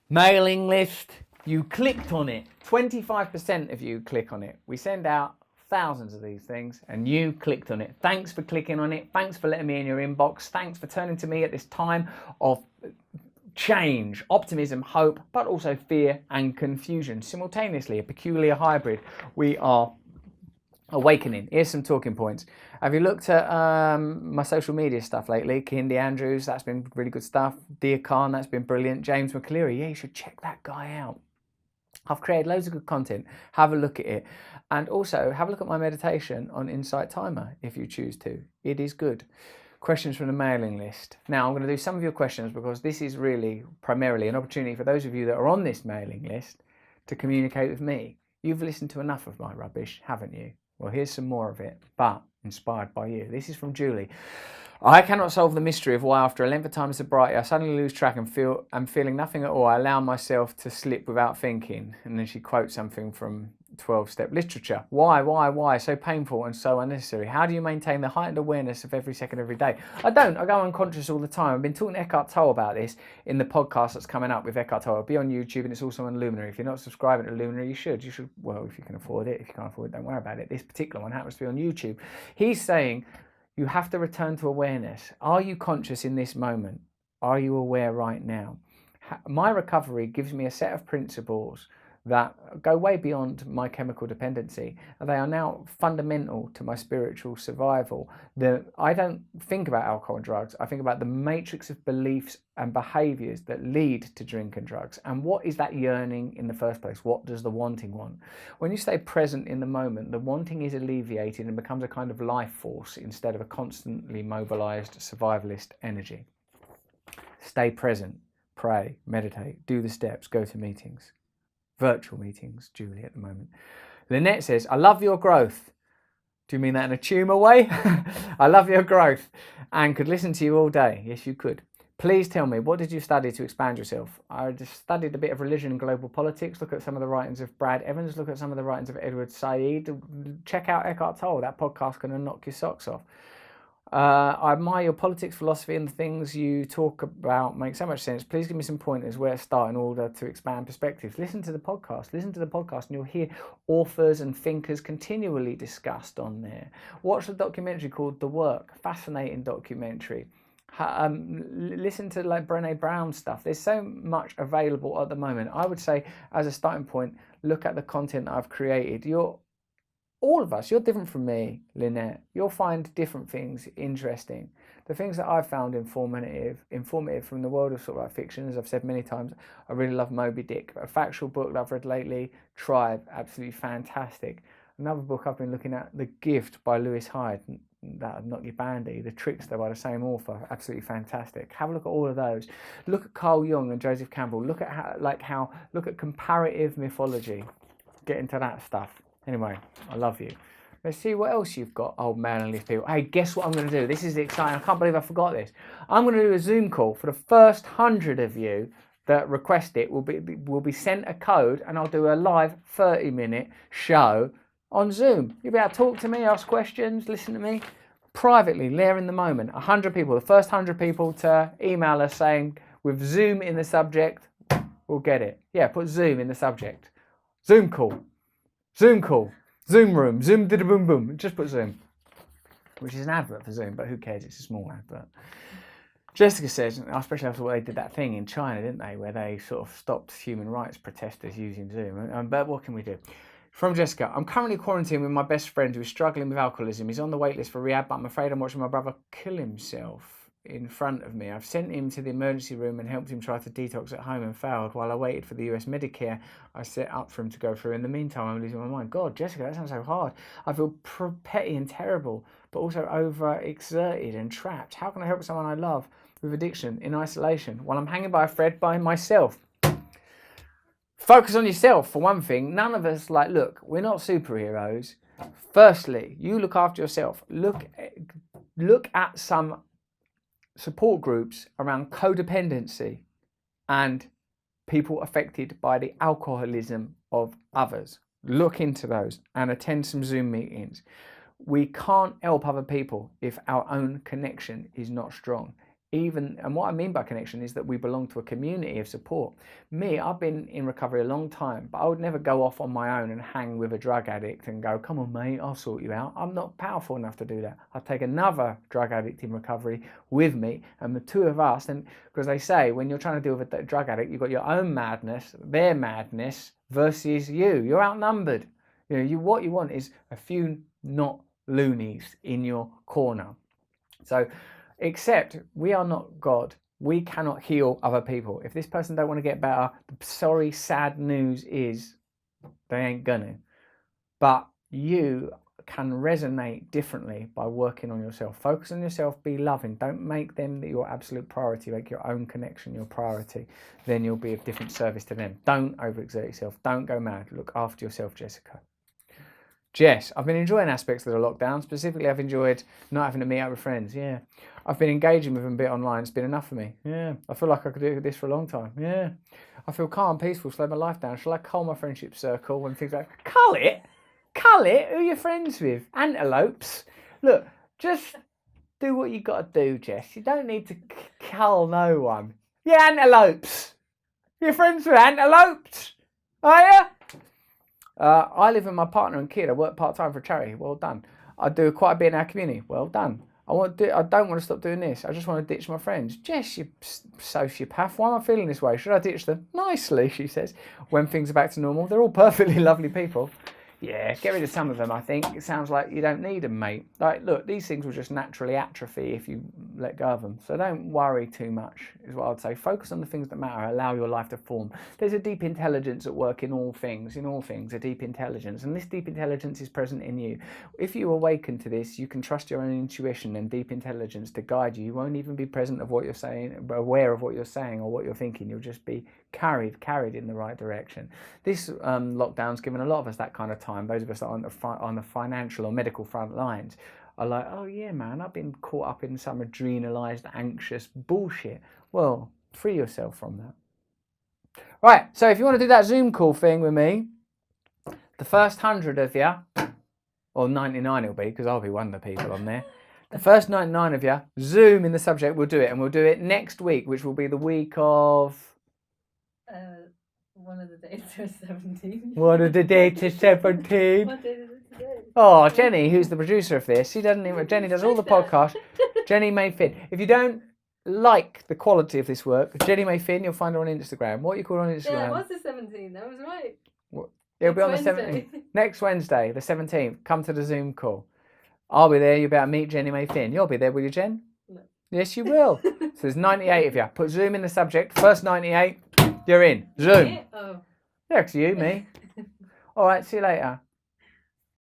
Mailing list. You clicked on it. 25% of you click on it. We send out thousands of these things and you clicked on it. Thanks for clicking on it. Thanks for letting me in your inbox. Thanks for turning to me at this time of change, optimism, hope, but also fear and confusion. Simultaneously, a peculiar hybrid. We are awakening. Here's some talking points. Have you looked at my social media stuff lately? Kindi Andrews, that's been really good stuff. Dear Khan, that's been brilliant. James McCleary, yeah, you should check that guy out. I've created loads of good content. Have a look at it. And also, have a look at my meditation on Insight Timer if you choose to. It is good. Questions from the mailing list. Now, I'm going to do some of your questions because this is really primarily an opportunity for those of you that are on this mailing list to communicate with me. You've listened to enough of my rubbish, haven't you? Well, here's some more of it, but inspired by you. This is from Julie. I cannot solve the mystery of why after a length of time of sobriety I suddenly lose track and I'm feeling nothing at all. I allow myself to slip without thinking. And then she quotes something from 12-step literature. Why? So painful and so unnecessary. How do you maintain the heightened awareness of every second, every day? I don't. I go unconscious all the time. I've been talking to Eckhart Tolle about this in the podcast that's coming up with Eckhart Tolle. It'll be on YouTube and it's also on Luminary. If you're not subscribing to Luminary, you should. Well, if you can afford it. If you can't afford it, don't worry about it. This particular one happens to be on YouTube. He's saying you have to return to awareness. Are you conscious in this moment? Are you aware right now? My recovery gives me a set of principles that go way beyond my chemical dependency. They are now fundamental to my spiritual survival. I don't think about alcohol and drugs. I think about the matrix of beliefs and behaviours that lead to drink and drugs. And what is that yearning in the first place? What does the wanting want? When you stay present in the moment, the wanting is alleviated and becomes a kind of life force instead of a constantly mobilised survivalist energy. Stay present, pray, meditate, do the steps, go to meetings. Virtual meetings, Julie, at the moment. Lynette says, I love your growth. Do you mean that in a tumour way? I love your growth and could listen to you all day. Yes, you could. Please tell me, what did you study to expand yourself? I just studied a bit of religion and global politics. Look at some of the writings of Brad Evans. Look at some of the writings of Edward Said. Check out Eckhart Tolle. That podcast can knock your socks off. I admire your politics, philosophy, and the things you talk about make so much sense. Please give me some pointers where to start in order to expand perspectives. Listen to the podcast, and you'll hear authors and thinkers continually discussed on there. Watch the documentary called The Work, fascinating documentary. Listen to like Brené Brown stuff. There's so much available at the moment. I would say, as a starting point, look at the content that I've created. All of us, you're different from me, Lynette. You'll find different things interesting. The things that I've found informative from the world of sort of like fiction, as I've said many times, I really love Moby Dick. A factual book that I've read lately, Tribe, absolutely fantastic. Another book I've been looking at, The Gift by Lewis Hyde, that Not Your Bandy, The Trickster by the same author, absolutely fantastic. Have a look at all of those. Look at Carl Jung and Joseph Campbell. Look at comparative mythology. Get into that stuff. Anyway, I love you. Let's see what else you've got, old mailing list people. Hey, guess what I'm going to do? This is exciting. I can't believe I forgot this. I'm going to do a Zoom call for the first 100 of you that request it. Will be sent a code, and I'll do a live 30-minute show on Zoom. You'll be able to talk to me, ask questions, listen to me privately, there in the moment. 100 people. The first 100 people to email us saying with Zoom in the subject, we'll get it. Yeah, put Zoom in the subject. Zoom call. Zoom call, Zoom room, Zoom did a boom boom. Just put Zoom, which is an advert for Zoom, but who cares? It's a small advert. Jessica says, especially after what they did that thing in China, didn't they, where they sort of stopped human rights protesters using Zoom. But what can we do? From Jessica, I'm currently quarantined with my best friend who is struggling with alcoholism. He's on the wait list for rehab, but I'm afraid I'm watching my brother kill himself in front of me. I've sent him to the emergency room and helped him try to detox at home and failed while I waited for the US Medicare I set up for him to go through. In the meantime, I'm losing my mind. God, Jessica, that sounds so hard. I feel petty and terrible, but also overexerted and trapped. How can I help someone I love with addiction in isolation while I'm hanging by a thread by myself? Focus on yourself, for one thing. None of us, look, we're not superheroes. Firstly, you look after yourself. Look at some support groups around codependency and people affected by the alcoholism of others. Look into those and attend some Zoom meetings. We can't help other people if our own connection is not strong. and what I mean by connection is that we belong to a community of support. Me, I've been in recovery a long time, but I would never go off on my own and hang with a drug addict and go, come on mate, I'll sort you out. I'm not powerful enough to do that. I'll take another drug addict in recovery with me, and the two of us, and because they say when you're trying to deal with a drug addict, you've got your own madness, their madness versus you. You're outnumbered. What you want is a few not loonies in your corner. So, except we are not God. We cannot heal other people. If this person don't want to get better, the sorry, sad news is they ain't gonna. But you can resonate differently by working on yourself. Focus on yourself, be loving. Don't make them your absolute priority. Make your own connection your priority. Then you'll be of different service to them. Don't overexert yourself. Don't go mad. Look after yourself, Jessica. Jess, I've been enjoying aspects of the lockdown. Specifically, I've enjoyed not having to meet up with friends. Yeah. I've been engaging with them a bit online. It's been enough for me. Yeah. I feel like I could do this for a long time. Yeah. I feel calm, peaceful, slow my life down. Shall I cull my friendship circle when things like, cull it? Cull it? Who are you friends with? Antelopes? Look, just do what you got to do, Jess. You don't need to cull no one. Yeah, antelopes. You're friends with antelopes? Are you? I live with my partner and kid. I work part-time for a charity. Well done. I do quite a bit in our community. Well done. I don't want to stop doing this. I just want to ditch my friends. Jess, you sociopath. Why am I feeling this way? Should I ditch them? Nicely, she says. When things are back to normal, they're all perfectly lovely people. Yeah, get rid of some of them, I think. It sounds like you don't need them, mate. Like, look, these things will just naturally atrophy if you let go of them. So don't worry too much, is what I'd say. Focus on the things that matter. Allow your life to form. There's a deep intelligence at work in all things. In all things, a deep intelligence. And this deep intelligence is present in you. If you awaken to this, you can trust your own intuition and deep intelligence to guide you. You won't even be present of what you're saying, aware of what you're saying or what you're thinking. You'll just be carried in the right direction. This lockdown's given a lot of us that kind of time. Those of us that are on the financial or medical front lines are like, oh yeah, man, I've been caught up in some adrenalized, anxious bullshit. Well, free yourself from that. Right, so if you want to do that Zoom call thing with me, the first 100 of you, or 99 it'll be, because I'll be one of the people on there. The first 99 of you, Zoom in the subject, we'll do it. And we'll do it next week, which will be the week of... one of the dates is 17. One of the dates is 17. What date is it today? Oh, Jenny, who's the producer of this, Jenny does all the podcasts. Jenny May Finn. If you don't like the quality of this work, Jenny May Finn, you'll find her on Instagram. What are you called on Instagram? Yeah, it was the 17th. That was right. It'll be on the 17th. Next Wednesday, the 17th. Come to the Zoom call. I'll be there. You'll be able to meet Jenny May Finn. You'll be there, will you, Jen? No. Yes, you will. So there's 98 of you. Put Zoom in the subject. First 98, you're in. Zoom. Oh. Yeah, it's you, me. All right, see you later.